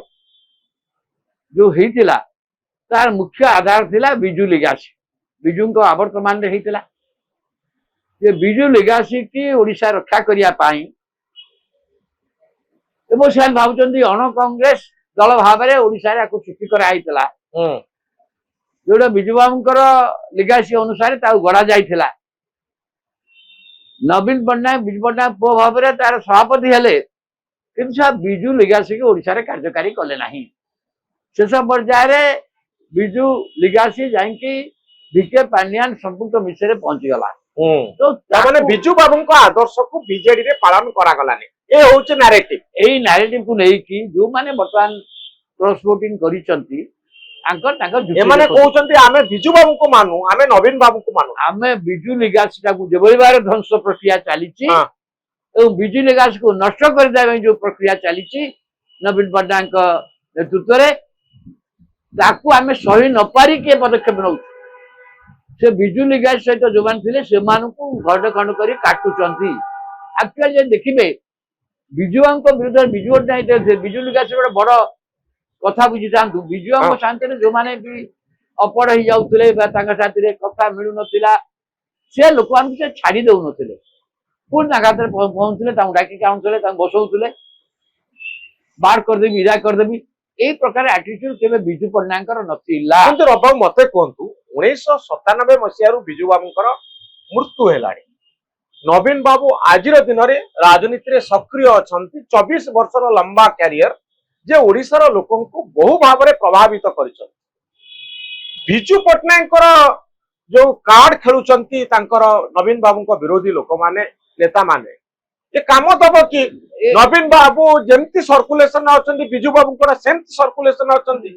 जो हेतिला तार मुख्य आधार थिला विजु लिगासी विजु को आवर्तमान रे हेतिला जे विजु लिगासी की ओडिशा रक्षा करिया पाई ଏବଂ ସେମାନେ ଭାବୁଛନ୍ତି ଅଣ କଂଗ୍ରେସ ଦଳ ଭାବରେ ଓଡ଼ିଶାରେ ଆକୁ ସୃଷ୍ଟି କରାଯାଇଥିଲା, ଯୋଉଟା ବିଜୁ ବାବୁଙ୍କର ଲିଗାସି ଅନୁସାରେ ତାକୁ ଗଢ଼ା ଯାଇଥିଲା। ନବୀନ ପଟ୍ଟନାୟକ ବିଜୁ ପଟ୍ଟନାୟକ ପୁଅ ଭାବରେ ତାର ସଭାପତି ହେଲେ, କିନ୍ତୁ ସେ ବିଜୁ ଲିଗାସିକୁ ଓଡ଼ିଶାରେ କାର୍ଯ୍ୟକାରୀ କଲେ ନାହିଁ। ଶେଷ ପର୍ଯ୍ୟାୟରେ ବିଜୁ ଲିଗାସି ଯାଇକି ଭିକେ ପାଣ୍ଡିଆନ ସମ୍ପୃକ୍ତ ମିଶରେ ପହଞ୍ଚିଗଲା।
ତ ତାମାନେ ବିଜୁ ବାବୁଙ୍କ ଆଦର୍ଶକୁ ବିଜେଡି ରେ ପାଳନ କରାଗଲାନି, ଏ ହଉଛି ନାରେଟିଭ।
ଏଇ ନାରେଟିଭ କୁ ନେଇକି ଯୋଉମାନେ ବର୍ତ୍ତମାନ କ୍ରସ୍ ଭୋଟିଂ କରିଛନ୍ତି
ଏମାନେ କହୁଛନ୍ତି ଆମେ ବିଜୁ ବାବୁଙ୍କୁ ମାନୁ, ଆମେ ନବୀନ ବାବୁଙ୍କୁ ମାନୁ।
ଆମେ ବିଜୁ ଲିଗାସିଟାକୁ ଯେଭଳି ଭାବରେ ଧ୍ୱଂସ ପ୍ରକ୍ରିୟା ଚାଲିଛି ଏବଂ ବିଜୁ ଲିଗାସିକୁ ନଷ୍ଟ କରିଦେବା ପାଇଁ ଯୋଉ ପ୍ରକ୍ରିୟା ଚାଲିଛି ନବୀନ ପଟ୍ଟନାୟକଙ୍କ ନେତୃତ୍ୱରେ, ତାକୁ ଆମେ ସହି ନ ପାରିକି ଏ ପଦକ୍ଷେପ ନେଉଛୁ। ସେ ବିଜୁ ଲିଗାସି ସହିତ ଯୋଉମାନେ ଥିଲେ ସେମାନଙ୍କୁ ଖଣ୍ଡ ଖଣ୍ଡ କରି କାଟୁଛନ୍ତି। ଆକ୍ଚୁଆଲି ଯଦି ଦେଖିବେ ବିଜୁ ବାବୁଙ୍କ ବିରୁଦ୍ଧରେ ବିଜୁ ବିଜୁ ଲିଗାସି ଗୋଟେ ବଡ କଥା ବୁଝିଥାନ୍ତୁ। ବିଜୁ ବାବୁଙ୍କ ସାଥିରେ ଯୋଉମାନେ ବି ଅପଡ଼ ହେଇଯାଉଥିଲେ ବା ତାଙ୍କ ସାଥିରେ କଥା ମିଳୁନଥିଲା, ସେ ଲୋକମାନଙ୍କୁ ସେ ଛାଡି ଦଉନଥିଲେ, ପୁଣି ତାଙ୍କ ହାତରେ ପହଞ୍ଚୁଥିଲେ, ତାଙ୍କୁ ଡାକିକି ଆଣୁଥିଲେ, ତାଙ୍କୁ ବସଉଥିଲେ, ବାହାର କରିଦେବି ଇରା କରିଦେବି। ଏଇ ପ୍ରକାର ଆଟିଟ୍ୟୁଡ କେବେ ବିଜୁ ପଟ୍ଟନାୟକଙ୍କର ନଥିଲା।
କିନ୍ତୁ ରବାବୁ ମତେ କୁହନ୍ତୁ, 1997 ମସିହାରୁ ବିଜୁ ବାବୁଙ୍କର ମୃତ୍ୟୁ ହେଲାଣି। ନବୀନ ବାବୁ ଆଜିର ଦିନରେ ରାଜନୀତିରେ ସକ୍ରିୟ ଅଛନ୍ତି। 24 ବର୍ଷର ଲମ୍ବା କ୍ୟାରିୟର ଯେ ଓଡ଼ିଶାର ଲୋକଙ୍କୁ ବହୁ ଭାବରେ ପ୍ରଭାବିତ କରିଛନ୍ତି। ବିଜୁ ପଟ୍ଟନାୟକଙ୍କର ଯୋଉ କାର୍ଡ ଖେଳୁଛନ୍ତି ତାଙ୍କର ନବୀନ ବାବୁଙ୍କ ବିରୋଧୀ ଲୋକମାନେ, ନେତାମାନେ, ଏ କାମ ଦବ କି? ନବୀନ ବାବୁ ଯେମିତି ସର୍କୁଲେସନ ଅଛନ୍ତି ବିଜୁ ବାବୁଙ୍କର ସେମିତି ସର୍କୁଲେସନ ଅଛନ୍ତି।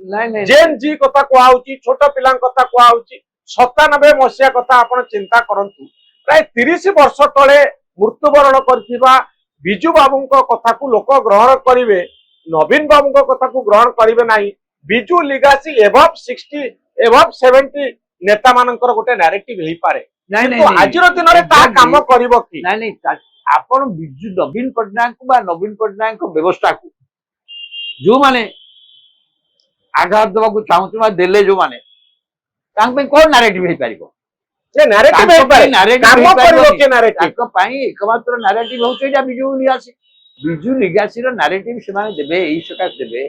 ଜେନ୍ ଜି କଥା କୁହାହଉଛି, ଛୋଟ ପିଲାଙ୍କ କଥା କୁହାହଉଛି। 97 ମସିହା କଥା ଆପଣ ଚିନ୍ତା କରନ୍ତୁ। ପ୍ରାୟ 30 ବର୍ଷ ତଳେ ମୃତ୍ୟୁବରଣ କରିଥିବା ବିଜୁ ବାବୁଙ୍କ କଥାକୁ ଲୋକ ଗ୍ରହଣ କରିବେ, ନବୀନ ବାବୁଙ୍କ କଥାକୁ ଗ୍ରହଣ କରିବେ ନାହିଁ। ବିଜୁ ଲିଗାସି ଏଭବ 60 ଏଭବ 70 ନେତା ମାନଙ୍କର ଗୋଟେ ନାରେଟିଭ ହେଇପାରେ, କିନ୍ତୁ ଆଜିର ଦିନରେ ତାହା କାମ କରିବ କି?
ନାଇଁ ଆପଣ ବିଜୁ ନବୀନ ପଟ୍ଟନାୟକ ବା ନବୀନ ପଟ୍ଟନାୟକଙ୍କ ବ୍ୟବସ୍ଥାକୁ ଯୋଉମାନେ ଆଘାତ ଦେବାକୁ ଚାହୁଁଥିବା ଦେଲେ, ଯୋଉମାନେ ତାଙ୍କ ପାଇଁ କଣ ନାରେଟିଭ ହେଇପାରିବ? ତାଙ୍କ ପାଇଁ ଏକମାତ୍ର ନାରେଟିଭ ହଉଛି ଏଇଟା ବିଜୁ ଲିଗାସି। ବିଜୁ ଲିଗାସିର ନାରେଟିଭ ସେମାନେ ଦେବେ, ଏଇ ସକାଶେ ଦେବେ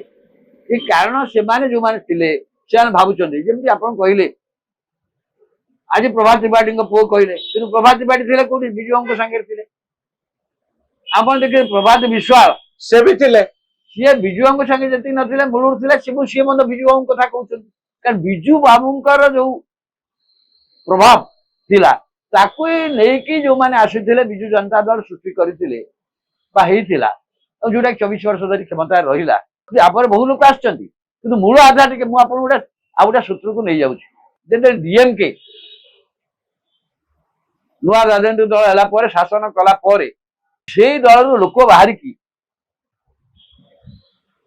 କି କାରଣ ସେମାନେ ଯୋଉମାନେ ଥିଲେ ସେମାନେ ଭାବୁଛନ୍ତି, ଯେମିତି ଆପଣ କହିଲେ ଆଜି ପ୍ରଭାତ ତ୍ରିପାଠୀଙ୍କ ପୁଅ କହିଲେ, କିନ୍ତୁ ପ୍ରଭାତ ତ୍ରିପାଠୀ ଥିଲେ କୋଉଠି? ବିଜୁ ବାବୁଙ୍କ ସାଙ୍ଗରେ ଥିଲେ। ଆପଣ ଦେଖିବେ ପ୍ରଭାତ ବିଶ୍ୱାଳ
ସେ ବି ଥିଲେ,
ସିଏ ବିଜୁ ବାବୁଙ୍କ ସାଙ୍ଗେ ଯେତିକି ନଥିଲେ ମୂଳରୁ ଥିଲେ, ସିଏ ମଧ୍ୟ ବିଜୁ ବାବୁଙ୍କ କଥା କହୁଛନ୍ତି। କାରଣ ବିଜୁ ବାବୁଙ୍କର ଯୋଉ ପ୍ରଭାବ ଥିଲା ତାକୁ ନେଇକି ଯୋଉମାନେ ଆସିଥିଲେ ବିଜୁ ଜନତା ଦଳ ସୃଷ୍ଟି କରିଥିଲେ ବା ହେଇଥିଲା, ଆଉ ଯୋଉଟା 24 ବର୍ଷ ଧରି କ୍ଷମତାରେ ରହିଲା। ତାପରେ ବହୁ ଲୋକ ଆସିଛନ୍ତି, କିନ୍ତୁ ମୂଳ ଆଧାର ଟିକେ ମୁଁ ଆପଣଙ୍କୁ ଆଉ ଗୋଟେ ସୂତ୍ରକୁ ନେଇଯାଉଛି। ଯେତେବେଳେ ଡିଏମକେ ନୂଆ ରାଜନୈତିକ ଦଳ ହେଲା ପରେ, ଶାସନ କଲା ପରେ, ସେଇ ଦଳରୁ ଲୋକ ବାହାରିକି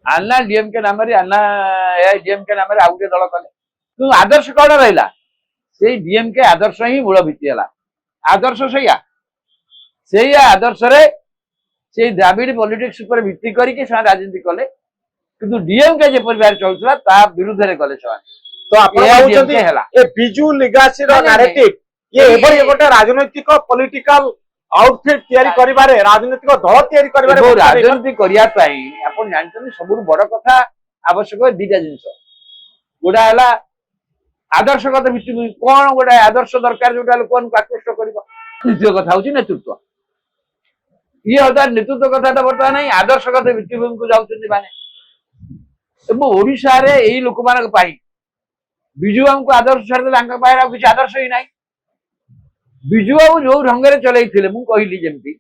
ଆନ୍ନା ଡିଏମକେ ନାମରେ ଆଉ ଗୋଟେ ଦଳ କଲେ, କିନ୍ତୁ ଆଦର୍ଶ କଣ ରହିଲା? ସେଇ ଡିଏମକେ ଆଦର୍ଶ ହିଁ ମୂଳ ଭିତ୍ତି ହେଲା। ଆଦର୍ଶ ସେଇ ଆଦର୍ଶରେ ସେଇ ଦ୍ରାବିଡ ପଲିଟିକ୍ସ ଉପରେ ଭିତ୍ତି କରିକି ସେମାନେ ରାଜନୀତି କଲେ, କିନ୍ତୁ ଡିଏମକେ ଯେପରି ଭାବରେ ଚଳୁଥିଲା ତା ବିରୁଦ୍ଧରେ କଲେ ସେମାନେ।
ତ ଆପଣ ଭାବୁଛନ୍ତି ଏ ବିଜୁ ଲିଗାସିର ନାରେଟିଭ ଏଭଳି ଗୋଟେ ରାଜନୈତିକ ପଲିଟିକାଲ ଆଉଟଫିଟ୍ ତିଆରି କରିବାରେ, ରାଜନୈତିକ ଦଳ ତିଆରି କରିବାରେ,
ରାଜନୀତି କରିବା ପାଇଁ ଆପଣ ଜାଣିଛନ୍ତି ସବୁଠୁ ବଡ କଥା ଆବଶ୍ୟକ ଦିଟା ଜିନିଷ। ଗୋଟା ହେଲା ଆଦର୍ଶଗତ ଭିତ୍ତିଭୂମି, କଣ ଗୋଟେ ଆଦର୍ଶ ଦରକାର ଯୋଉଟା ଲୋକମାନଙ୍କୁ ଆକୃଷ୍ଟ କରିବ। ଦ୍ୱିତୀୟ କଥା ହଉଛି ନେତୃତ୍ୱ। ଇଏ ହଜାର ନେତୃତ୍ୱ କଥାଟା ବର୍ତ୍ତମାନ ନାହିଁ, ଆଦର୍ଶଗତ ଭିତ୍ତିଭୂମିକୁ ଯାଉଛନ୍ତି ମାନେ। ଏବଂ ଓଡ଼ିଶାରେ ଏଇ ଲୋକମାନଙ୍କ ପାଇଁ ବିଜୁ ବାବୁଙ୍କୁ ଆଦର୍ଶ ଛାଡ଼ିଦେଲେ ତାଙ୍କ ପାଖରେ ଆଉ କିଛି ଆଦର୍ଶ ହିଁ ନାହିଁ। ବିଜୁ ବାବୁ ଯୋଉ ଢଙ୍ଗରେ ଚଲେଇଥିଲେ, ମୁଁ କହିଲି ଯେମିତି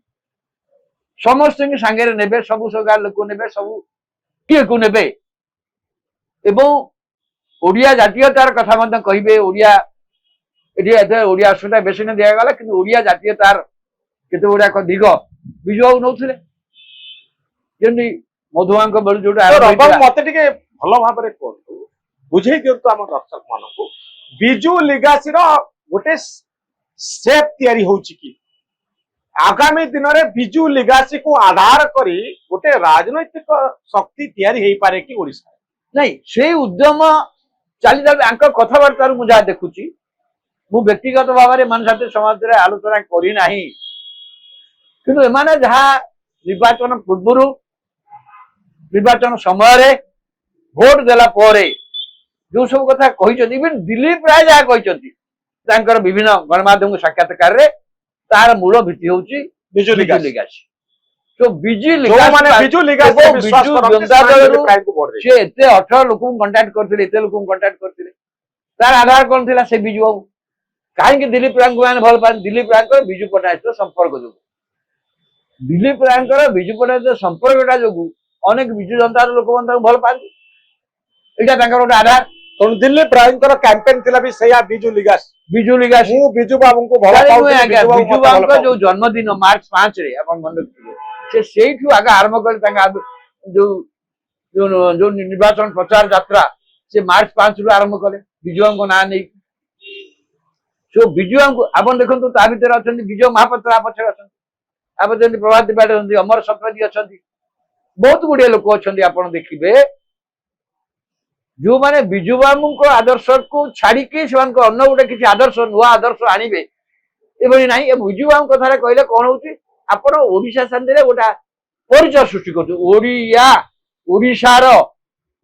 ସମସ୍ତଙ୍କୁ ସାଙ୍ଗରେ ନେବେ, ସବୁ ପ୍ରକାର ଲୋକ ନେବେ, ସବୁ କିଏକୁ ନେବେ ଏବଂ ଓଡ଼ିଆ ଜାତୀୟତାର କଥା ମଧ୍ୟ କହିବେ। ଓଡ଼ିଆ ଏଠି ଏତେ ଓଡ଼ିଆ ଆସୁଟା ବେଶୀ ନ ଦିଆଗଲା, କିନ୍ତୁ ଓଡ଼ିଆ ଜାତୀୟତାର କେତେ ଗୁଡାକ ଦିଗ ବିଜୁ ବାବୁ ନଉଥିଲେ। ଯେମିତି ମଧୁବାବୁଙ୍କ ବେଳୁ ଯୋଉଟା
ମତେ ଟିକେ ଭଲ ଭାବରେ କୁହନ୍ତୁ, ବୁଝେଇ ଦିଅନ୍ତୁ ଆମ ଦର୍ଶକ ମାନଙ୍କୁ, ବିଜୁ ଲିଗାସିର ଗୋଟେ ସେପ୍ ତିଆରି ହଉଛି କି? ଆଗାମୀ ଦିନରେ ବିଜୁ ଲିଗାସିକୁ ଆଧାର କରି ଗୋଟେ ରାଜନୈତିକ ଶକ୍ତି ତିଆରି ହେଇପାରେ କି ଓଡ଼ିଶାରେ?
ନାଇଁ, ସେଇ ଉଦ୍ୟମ ଚାଲିଯାଉଛି। ଆଙ୍କ କଥାବାର୍ତ୍ତାରୁ ମୁଁ ଯାହା ଦେଖୁଛି, ମୁଁ ବ୍ୟକ୍ତିଗତ ଭାବରେ ଏମାନେ ସାଥିରେ ସମାଜରେ ଆଲୋଚନା କରିନାହିଁ, କିନ୍ତୁ ଏମାନେ ଯାହା ନିର୍ବାଚନ ପୂର୍ବରୁ निर्वाचन समय भोट देला परे जो सब कथा कहिसथि इवन दिलीप राय जहाँ कहिसथि तांकर विभिन्न गणमाध्यम साक्षात्कार रे तार मूल भित्ति होउची
बिजु
बिजु
लिगासी
लिगासी तो बिजु
जो माने बिजु लिगासी
केवल
विश्वास
बिजु
करନ୍ତି
जनता
ସେମାନେ
दलରୁ
दिलीप रायଙ୍କୁ ଭୋଟ ଦେଇଛନ୍ତି।
से एते 18 लोक कांटेक्ट करथिले एते लोक कांटेक्ट करथिले तार आधार कोन थिला से बिजु बाबू काहे दिलीप राय को माने भल पान दिलीप राय को बिजु पट्टनायक तो संपर्क जो दिलीप राय को बिजु पट्टनायक संपर्कटा जो अनेक बिजु जनता लोक मन भल पान एटा तांकर गोटे आधार
ତେଣୁ ଦିଲ୍ଲୀପ ରାୟଙ୍କର କ୍ୟାମ୍ପେନ୍ ଥିଲା ବି ସେଇଆ ବିଜୁ लिगासी
बिजु लिगासी
ମୁଁ ବିଜୁ ବାବୁଙ୍କୁ ଭଲ
ତାହେଲେ
ପାଉଥିଲି
ଆଜ୍ଞା
ବିଜୁ ବାବୁ
ବିଜୁ
ମତେ ଭଲ
ବାବୁଙ୍କ ଯୋଉ
ପାଉଥିଲେ।
ଜନ୍ମଦିନ ମାର୍ଚ୍ଚ 5 ରେ ଆପଣ ମନେ ରଖିଥିବେ ସେ ସେଇଠୁ ଆଗ ଆରମ୍ଭ କଲେ ତାଙ୍କ ଯୋଉ ଯୋଉ ଯୋଉ ନିର୍ବାଚନ ପ୍ରଚାର ଯାତ୍ରା ସେ ମାର୍ଚ୍ଚ 5 ରୁ ଆରମ୍ଭ କଲେ ବିଜୁ ବାବୁଙ୍କ ନାଁ ନେଇ ସୋ ବିଜୁ ବାବୁଙ୍କୁ ଆପଣ ଦେଖନ୍ତୁ ତା ଭିତରେ ଅଛନ୍ତି ବିଜୟ ମହାପାତ୍ର ପଛରେ ଅଛନ୍ତି ଆପଣ ଯେମିତି ପ୍ରଭାତ ତ୍ରିପାଠୀ ଅଛନ୍ତି ଅମର ଶତପଥୀ ଅଛନ୍ତି ବହୁତ ଗୁଡିଏ ଲୋକ ଅଛନ୍ତି ଆପଣ ଦେଖିବେ जो माने बिजु बाबू को आदर्श को छाड़िकी से अन्न गोटे किसी आदर्श नुआ आदर्श आनिबे एभली नाही ए बिजु बाबू कथा कहले कौन होची आपण ओडिशा संदे गोटा परिचय सृष्टि करछु ओडिया ओडिशार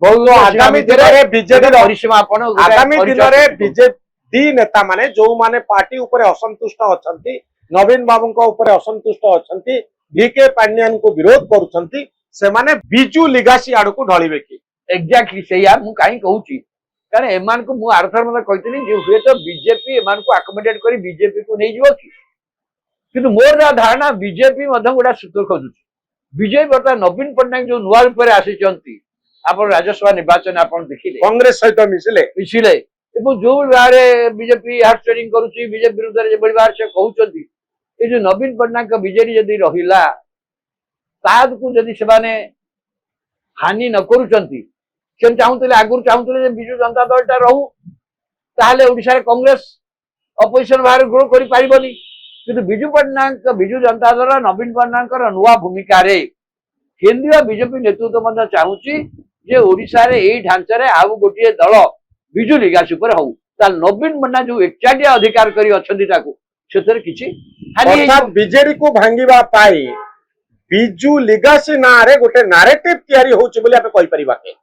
तो आगामी दिन रे बीजेपी
परिसीमा आपण
आगामी दिन रे बीजेपी नेता माने जो माने पार्टी ऊपर असंतुष्ट अछंती नवीन बाबू को ऊपर असंतुष्ट अछंती वीके पांड्यान को विरोध करूछंती से माने बिजु लिगासी आड़ को ढळिबे की
एक्जाक्टली सेया मु काई कहूची कारण एमान को मु आरथर मतलब कहतनी जे हुए तो बीजेपी एमान को अकोमोडेट करी बीजेपी को नहीं जीवो की किंतु मोर धारणा बीजेपी मध्यम गोटा सूत्र खोजुची बीजेपी बर्तमान नवीन पट्टनायक जो नुआ रूप में आसीचंती आपण राज्यसभा निर्वाचन आपण देखिले
कांग्रेस सहित
मिसिले एवं जो बारे बीजेपी हार्ट ट्रेडिंग करूची बीजेपी विरुद्ध रे बड़ी बार से कहउचंती ए जो नवीन पट्टनायक बीजेडी जदी रहिला ताद को जदी सेबाने हानि न करूचंती से चाहूले आगुरी चाहूले विजु जनता दलटा रहू ताहले ओडिशा रे कांग्रेस अपोजिशन बाहर ग्रो करि पारिबनी किंतु बिजु पट्टनायक विजु जनता दल नवीन पट्टनायक नुआ भूमिका रे केंद्रीय बीजेपी नेतृत्व मध्य चाहूची जे ओडिशा रे एई ढांचा रे आउ गोटिए दल बिजु लिगासी पर हऊ ताल नवीन पट्टनायक जो एकचाटिया अधिकार करी अछंती ताकू सेतरे किछि हानि
अर्थात बीजेडी को भांगिबा पाई बिजु लिगासी ना रे गोटे नैरेटिव तयारी होउची बोली आपे कहि परिबा के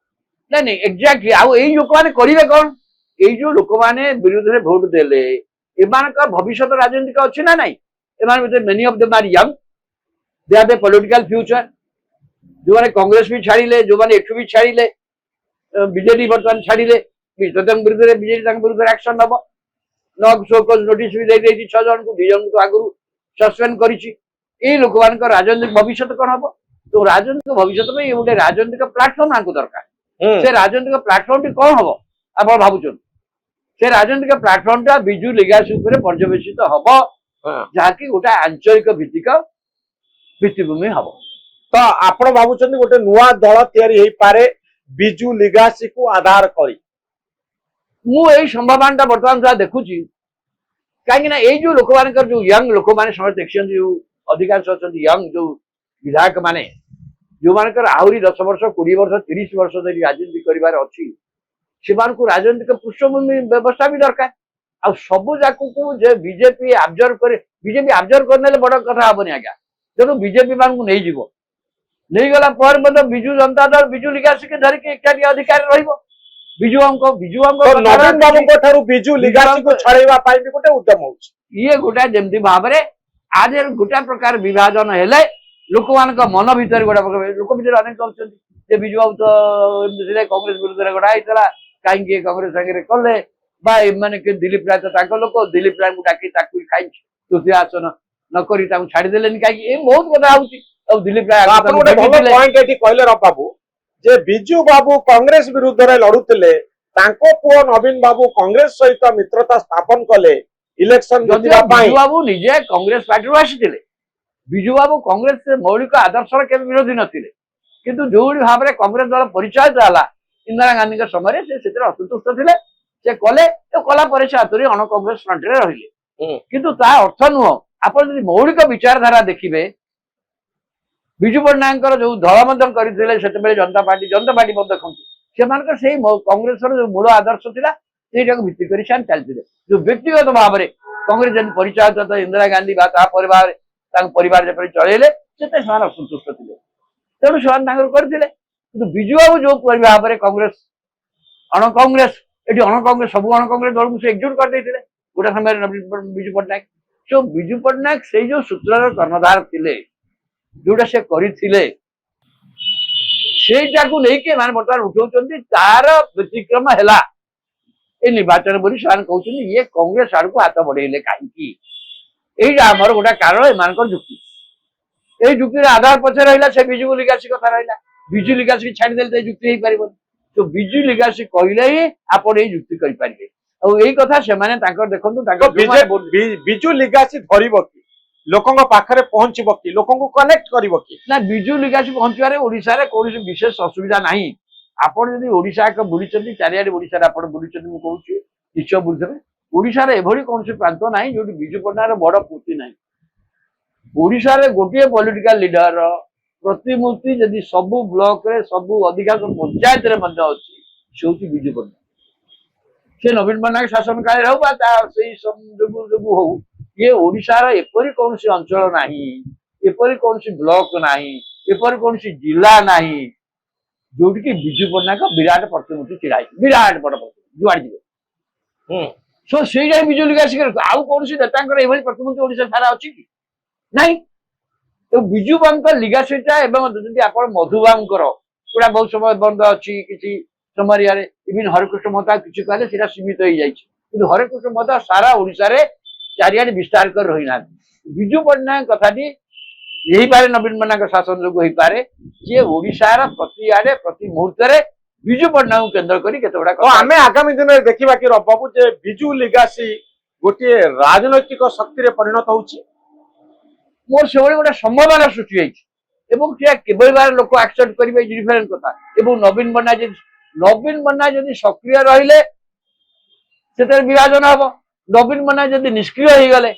नहीं नहीं एक्जाक्टली आउ एई लोक माने करिवे कोन एई जो लोक माने विरोध रे वोट देले एमान का भविष्य राजनीतिक अछि ना नहीं एमान में many of them are young they have a political future जो माने कांग्रेस भी छाड़ीले जो माने एठु भी छाड़ीले बीजेडी वर्तमान छाड़ीले तदन विरुद्ध रे बीजेडी तंग विरुद्ध एक्शन नबो नॉक शोकस नोटिस भी दे देछि 6 जन को 2 जन को आगु सस्पेंड करिछि एई लोक मान का राजनीतिक भविष्य कोन हबो तो राजनीतिक भविष्य में गोटे राजनीतिक प्लेटफॉर्म आंकु दरकार से राजनीतिक प्लाटफर्म टी कौन हम आप भावुन से राजनीतिक प्लाटफर्म टा बिजु लिगासी उपर पर्यवेक्षित हम जहाँकि गोटे आंचलिक भित्तिक भित्तिभूमि हम
तो आपण भावुं गोटे नुआ दल तैयारी हेई पारे बिजु लिगासी को आधार करी
मु एई संभावना बर्तमान जहाँ देखुची कहीं यही जो लोक मान जो यंग लोक मैंने समस्त देखते जो अधिकांश अच्छा यंग जो विधायक माने जो मानकर आहरी 10 वर्ष 20 वर्ष 30 वर्ष धरी राजनीति करिवार अछि सेमान को राजनीतिक पृष्ठभूमि व्यवस्था भी दरकार आ सब जाकू को जे बीजेपी ऑब्जर्व करे बीजेपी ऑब्जर्व करने बड़ कथा हबनी आज्ञा तेणु बीजेपी मान को नहीं जीवो नहीं गला पर मतलब बिजु जनता दल बिजु लिगासी के धरिक एकटाटी अधिकारी रहिबो बिजु हमको
नवीन बाबू को थारु बिजु लिगासी को छड़ेवा पाई भी गोटे उद्यम होउछ
ये गोटा जेमती भाबरे आज गोटा प्रकार विभाजन हेले लोक मान मन भीतर गोटा लोक भीतर अनेक कहते बिजु बाबू तो कांग्रेस विरुद्ध गोटा होता कहीं कांग्रेस सागे कले माने दिलीप राय तो लोक दिलीप राय को डाकी खाई तृतीय आसन नक छाड़देले कहीं बहुत कथा हूँ दिलीप राय
कहले बाबू जे बिजु बाबू कांग्रेस विरुद्ध रे लड़ुतिले तांको पुओ नवीन बाबू कांग्रेस सहित मित्रता स्थापन कले इलेक्शन जितबा पाई
बाबू निजे कांग्रेस पार्टी आसीथिले बिजु बाबू कांग्रेस से मौलिक आदर्श के विरोधी नथिले किंतु जो भाव में कांग्रेस द्वारा परिचय है इंदिरा गांधी समय से असंतुष्ट थे से कले तो कला पर से आतुरी अण कांग्रेस फ्रंट रे रहिले किंतु ता अर्थ नुह आप मौलिक विचारधारा देखिए बिजु पट्टनायक जो दल करते जनता पार्टी देखो से कांग्रेस जो मूल आदर्श था भित्ति कर चलते जो व्यक्तिगत भाव में कांग्रेस जन परिचय इंदिरा गांधी परिवार जब चलैले से असंतुष्ट थे तेणु से करते କିନ୍ତୁ ବିଜୁ ବାବୁ ଯୋଉ ଭାବରେ କଂଗ୍ରେସ ଅଣକଂଗ୍ରେସ ଏଠି ଅଣକଂଗ୍ରେସ ସବୁ ଅଣକଂଗ୍ରେସ ଦଳକୁ ସେ ଏକଜୁଟ କରିଦେଇଥିଲେ ଗୋଟେ ସମୟରେ ବିଜୁ ପଟ୍ଟନାୟକ। ଯୋଉ ବିଜୁ ପଟ୍ଟନାୟକ ସେଇ ଯୋଉ ସୂତ୍ରର କର୍ଣ୍ଣଧାର ଥିଲେ ଯୋଉଟା ସେ କରିଥିଲେ ସେଇଟାକୁ ନେଇକି ଏମାନେ ବର୍ତ୍ତମାନ ଉଠଉଛନ୍ତି ତାର ବ୍ୟତିକ୍ରମ ହେଲା এই নির্বাচন বলে ସେମାନେ କହୁଛନ୍ତି ଇଏ କଂଗ୍ରେସ ଆଡକୁ ହାତ ବଢେଇଲେ କାହିଁକି। এইটা ଆମର ଗୋଟେ କାରଣ ଏମାନଙ୍କର ଯୁକ୍ତି। এই ଯୁକ୍ତିର ଆଧାର ପଛରେ ରହିଲା ସେ ବିଜୁ ଲିଗାସି କଥା ରହିଲା। ବିଜୁ ଲିଗାସି ଛାଡିଦେଲେ ତ ଯୁକ୍ତି ହେଇପାରିବନି। ତ ବିଜୁ ଲିଗାସି କହିଲେ ହିଁ ଆପଣ ଏଇ ଯୁକ୍ତି କରିପାରିବେ। ଆଉ ଏଇ କଥା ସେମାନେ ତାଙ୍କର ଦେଖନ୍ତୁ
ବିଜୁ ଲିଗାସି ଧରିବ କି ଲୋକଙ୍କ ପାଖରେ ପହଞ୍ଚିବ କି ଲୋକଙ୍କୁ କନେକ୍ଟ କରିବ କି
ନା ବିଜୁ ଲିଗାସି ପହଞ୍ଚିବାରେ ଓଡିଶାରେ କୌଣସି ବିଶେଷ ଅସୁବିଧା ନାହିଁ। ଆପଣ ଯଦି ଓଡିଶା ଏକ ବୁଲିଛନ୍ତି ଚାରିଆଡେ ଓଡିଶାରେ ଆପଣ ବୁଲିଛନ୍ତି ମୁଁ କହୁଛି ନିଶ୍ଚୟ ବୁଲିଥିବେ। ଓଡିଶାରେ ଏଭଳି କୌଣସି ପ୍ରାନ୍ତ ନାହିଁ ଯୋଉଠି ବିଜୁ ପଟ୍ଟନାୟକର ବଡ ମୂର୍ତ୍ତି ନାହିଁ। ଓଡିଶାରେ ଗୋଟିଏ ପଲିଟିକାଲ ଲିଡର ପ୍ରତିମୂର୍ତ୍ତି ଯଦି ସବୁ ବ୍ଲକରେ ସବୁ ଅଧିକାଂଶ ପଞ୍ଚାୟତରେ ମଧ୍ୟ ଅଛି ସେ ହଉଛି ବିଜୁ ପଟ୍ଟନାୟକ। ସେ ନବୀନ ପଟ୍ଟନାୟକ ଶାସନ କାଳରେ ହଉ ବା ତା ସେଇ ଯୋଗୁ ହଉ ଇଏ ଓଡିଶାର ଏପରି କୌଣସି ଅଞ୍ଚଳ ନାହିଁ ଏପରି କୌଣସି ବ୍ଲକ ନାହିଁ ଏପରି କୌଣସି ଜିଲ୍ଲା ନାହିଁ ଯୋଉଠିକି ବିଜୁ ପଟ୍ଟନାୟକ ବିରାଟ ପ୍ରତିମୂର୍ତ୍ତି ଛିଡା ହେଇଛି। ବିରାଟ ବଡ ପ୍ରତିମୂର୍ତ୍ତି ଯୁଆଡେ ଯିବେ ସେଇଟା ବିଜୁ ଲିଗାସି ଆଉ କୌଣସି ନେତାଙ୍କର ଏଭଳି ପ୍ରତିମୂର୍ତ୍ତି ଓଡିଶା ସାରା ଅଛି କି ନାଇଁ। ବିଜୁ ବାବୁଙ୍କ ଲିଗାସିଟା ଏବଂ ଯଦି ଆପଣ ମଧୁବାବୁଙ୍କର ପୁରା ବହୁତ ସମୟ ବନ୍ଦ ଅଛି କିଛି ସମୟରେ ଇଭିନ୍ ହରେକୃଷ୍ଣ ମହତାବ କିଛି କହିଲେ ସେଇଟା ସୀମିତ ହେଇଯାଇଛି କିନ୍ତୁ ହରେକୃଷ୍ଣ ମହତାବ ସାରା ଓଡିଶାରେ ଚାରିଆଡେ ବିସ୍ତାର କରି ରହିନାହାନ୍ତି। ବିଜୁ ପଟ୍ଟନାୟକ କଥାଟି ହେଇପାରେ ନବୀନ ପଟ୍ଟନାୟକ ଶାସନ ଯୋଗୁଁ ହେଇପାରେ ଯିଏ ଓଡିଶାର ପ୍ରତି ଆଡେ ପ୍ରତି ମୁହୂର୍ତ୍ତରେ ବିଜୁ ପଟ୍ଟନାୟକକୁ କେନ୍ଦ୍ର କରି କେତେ ଗୁଡା
ଆମେ ଆଗାମୀ ଦିନରେ ଦେଖିବା କି ବାବୁ ଯେ ବିଜୁ ଲିଗାସି ଗୋଟିଏ ରାଜନୈତିକ ଶକ୍ତିରେ ପରିଣତ ହଉଛି।
ମୋର ସେଭଳି ଗୋଟେ ସମ୍ଭାବନା ସୃଷ୍ଟି ହେଇଛି ଏବଂ ସେ କିଭଳି ଭାବରେ ଲୋକ ଆକ୍ସେପ୍ଟ କରିବେ ଡିଫରେଣ୍ଟ କଥା। ଏବଂ ନବୀନ ପଟ୍ଟନାୟକ ଯଦି ସକ୍ରିୟ ରହିଲେ ସେଥିରେ ବିଭାଜନ ହବ। ନବୀନ ପଟ୍ଟନାୟକ ଯଦି ନିଷ୍କ୍ରିୟ ହେଇଗଲେ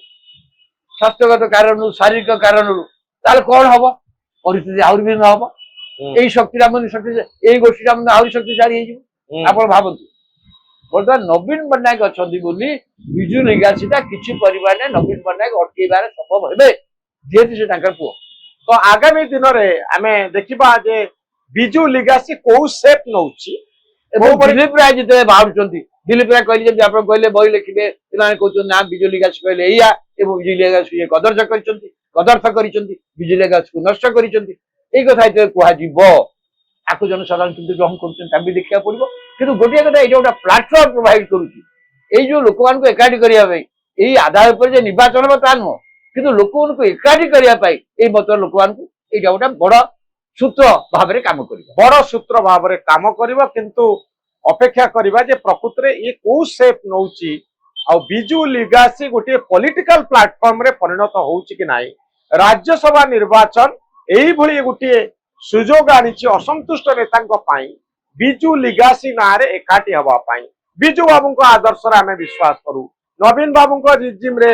ସ୍ୱାସ୍ଥ୍ୟଗତ କାରଣରୁ ଶାରୀରିକ କାରଣରୁ ତାହେଲେ କଣ ହବ ପରିସ୍ଥିତି ଆହୁରି ଭିନ୍ନ ହବ। ଏଇ ଶକ୍ତିଟା ମଧ୍ୟ ଶକ୍ତି ଏଇ ଗୋଷ୍ଠୀଟା ମଧ୍ୟ ଆହୁରି ଶକ୍ତିଶାଳୀ ହେଇଯିବ। ଆପଣ ଭାବନ୍ତୁ ବର୍ତ୍ତମାନ ନବୀନ ପଟ୍ଟନାୟକ ଅଛନ୍ତି ବୋଲି ବିଜୁ ଲିଗାସିଟା କିଛି ପରିମାଣରେ ନବୀନ ପଟ୍ଟନାୟକ ଅଟକେଇବାରେ ସମ୍ଭବ ହେବେ ଯେହେତୁ ସେ ତାଙ୍କର ପୁଅ।
ତ ଆଗାମୀ ଦିନରେ ଆମେ ଦେଖିବା ଯେ ବିଜୁ ଲିଗାସି କୋଉ ସେପ୍ ନଉଛି।
ଦିଲ୍ଲୀପ ରାୟ ଯେତେବେଳେ ବାହାରୁଛନ୍ତି ଦିଲ୍ଲୀପ ରାୟ କହିଲେ ଯେମିତି ଆପଣ କହିଲେ ବହି ଲେଖିବେ ସେମାନେ କହୁଛନ୍ତି ନା ବିଜୁ ଲିଗାସି କହିଲେ ଏଇଆ ଏବଂ ବିଜୁ ଲିଗାସି କଦର୍ଥ କରିଛନ୍ତି ବିଜୁ ଲିଗାସିକୁ ନଷ୍ଟ କରିଛନ୍ତି। ଏଇ କଥା ଯେତେବେଳେ କୁହାଯିବ ଆକୁ ଜନସାଧାରଣ କିନ୍ତୁ ଗ୍ରହଣ କରୁଛନ୍ତି ତାକୁ ବି ଦେଖିବାକୁ ପଡିବ। କିନ୍ତୁ ଗୋଟିଏ କଥା ଏଇଟା ଗୋଟେ ପ୍ଲାଟଫର୍ମ ପ୍ରୋଭାଇଡ କରୁଛି ଏଇ ଯୋଉ ଲୋକମାନଙ୍କୁ ଏକାଠି କରିବା ପାଇଁ ଏଇ ଆଧାର ଉପରେ ଯେ ନିର୍ବାଚନ ହେବ ତା ନୁହଁ କିନ୍ତୁ ଲୋକମାନଙ୍କୁ ଏକାଠି କରିବା ପାଇଁ ଏଇ ମତ ଲୋକମାନଙ୍କୁ ଏଇଟା ଗୋଟେ ବଡ ସୂତ୍ର ଭାବରେ କାମ କରିବ
ବଡ ସୂତ୍ର ଭାବରେ କାମ କରିବ। କିନ୍ତୁ ଅପେକ୍ଷା କରିବା ଯେ ପ୍ରକୃତରେ ଇଏ କୋଉ ସେପ୍ ନଉଛି ଆଉ ବିଜୁ ଲିଗାସି ଗୋଟିଏ ପଲିଟିକାଲ ପ୍ଲାଟଫର୍ମରେ ପରିଣତ ହଉଛି କି ନାହିଁ। ରାଜ୍ୟସଭା ନିର୍ବାଚନ ଏଇଭଳି ଗୋଟିଏ ସୁଯୋଗ ଆଣିଛି ଅସନ୍ତୁଷ୍ଟ ନେତାଙ୍କ ପାଇଁ ବିଜୁ ଲିଗାସି ନାଁରେ ଏକାଠି ହେବା ପାଇଁ। ବିଜୁ ବାବୁଙ୍କ ଆଦର୍ଶରେ ଆମେ ବିଶ୍ୱାସ କରୁ। ନବୀନ ବାବୁଙ୍କ ରିଜିମରେ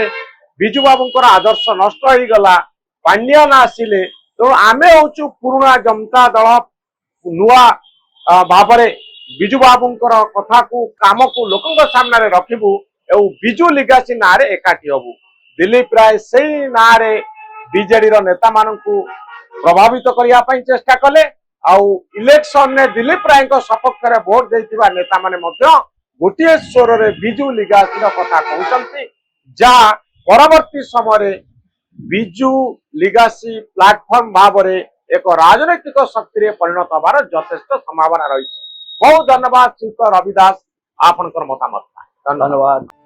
ବିଜୁ ବାବୁଙ୍କର ଆଦର୍ଶ ନଷ୍ଟ ହେଇଗଲା ପାଣ୍ଡିଆନ ଆସିଲେ। ତେଣୁ ଆମେ ହଉଛୁ ପୁରୁଣା ଜନତା ଦଳ ନୂଆ ଭାବରେ ବିଜୁ ବାବୁଙ୍କର କଥାକୁ କାମକୁ ଲୋକଙ୍କ ସାମ୍ନାରେ ରଖିବୁ ଏବଂ ବିଜୁ ଲିଗାସି ନାଁରେ ଏକାଠି ହବୁ। ଦିଲ୍ଲୀପ ରାୟ ସେଇ ନାଁରେ ବିଜେଡିର ନେତାମାନଙ୍କୁ ପ୍ରଭାବିତ କରିବା ପାଇଁ ଚେଷ୍ଟା କଲେ ଆଉ ଇଲେକ୍ସନରେ ଦିଲ୍ଲୀପ ରାୟଙ୍କ ସପକ୍ଷରେ ଭୋଟ ଦେଇଥିବା ନେତାମାନେ ମଧ୍ୟ ଗୋଟିଏ ସ୍ୱରରେ ବିଜୁ ଲିଗାସିର କଥା କହୁଛନ୍ତି ଯାହା ପରବର୍ତ୍ତୀ ସମୟରେ ବିଜୁ ଲିଗାସି ପ୍ଲାଟଫର୍ମ ଭାବରେ ଏକ ରାଜନୈତିକ ଶକ୍ତିରେ ପରିଣତ ହେବାର ଯଥେଷ୍ଟ ସମ୍ଭାବନା ରହିଛି। ବହୁତ ଧନ୍ୟବାଦ ଶ୍ରୀଯୁକ୍ତ ରବି ଦାସ ଆପଣଙ୍କର ମତାମତ।
ଧନ୍ୟବାଦ।